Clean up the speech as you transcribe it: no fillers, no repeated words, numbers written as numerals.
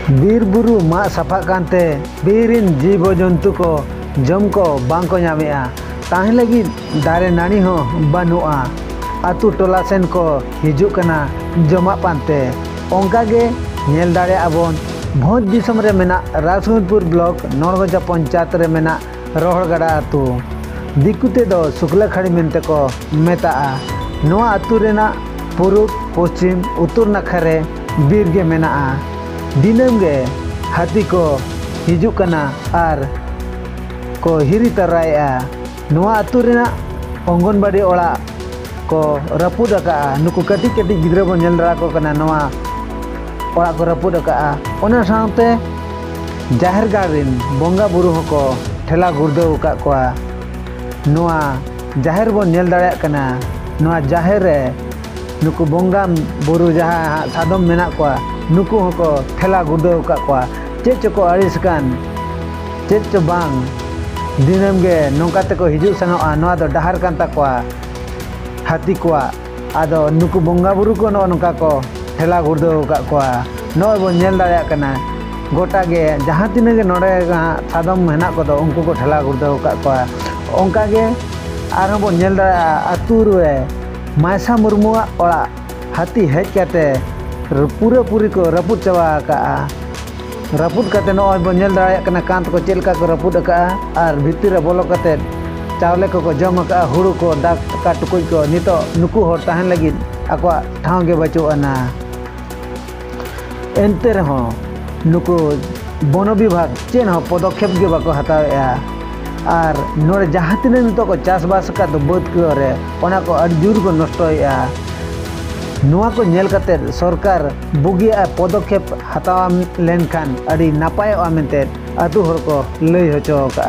बीर बुरु मा साफा कांते बीरिन जीव जंतु को जम को बांको ᱧᱟᱢᱮᱜᱼᱟ ताहे लगी दारे नानी हो बानुआ आतु टोला सेन को हिजुक कना जमा पानते ओंका गे नेल दाड़े आबोन भोज दिसम रे मेना राजगुंजपुर ब्लॉक नौरगजा पंचायत रे मेना रोहड़गड़ा आतु दिकुते दो शुक्ला खड़ी मेनते को मेताआ नोआ आतु रेना पूर्व पश्चिम उत्तर नाखा रे बीर गे मेनाआ दिनम गे हाथी को हिजुक कना आर को हिरी तराया नोआ आतु रेना अंगनबाड़ी ओड़ा को रपुद अका नुकु कटी कटी गिद्रा बन नेल दरा को कना नोआ ओड़ा को रपुद अका ओना साउते जाहिर गारिन बोंगा बुरु को ठेला गुर्दो का कोआ नोआ जाहिर बन नेल दरा कना नोआ जाहिर रे नुकु बोंगा बुरु जहा सादम मेना कोआ नुकु को ठेला गुर्दो का कोआ चेच को अड़िस कान चेच बांग दिनम गे नौका तक हिजू सनोआ नोआ दो डहार कान तकोआ हाथी कोआ आदो नुकु बोंगा बुरु को नौका को ठेला गुर्दो का कोआ नो बो नेल दाया कना गोटा गे जहां तिना गे नोडे सादम हेना को दो उनको को ठेला गुर्दो का कोआ ओंका गे आरो बो नेल दाया आतु रे मायसा मुर्मुआ ओड़ा हाथी हेज काते पूरा पूरी को रपुद चवा का रपुद काते नो बो नेल दाया कना कांत को चेलका को रपुद का आर भितर रे बोलो काते चावले को जम का हुड़ू को दाग का टुकुज को नितो नुकु हर ताहन लगी आको ठाव गे बचुआना एनते रहो नुकु वन विभाग चेन हो पदक्षेप गे बाको हतावेआ आर नोरे जहां तिने नितो को चासबास का दो बद को रे ओना को अडजुर को नष्टोया नोआ को नेल काते सरकार बुगिया पदक्षेप हतावा लेनखान अडी नापाय मेनते आतु हर को लई होचो का।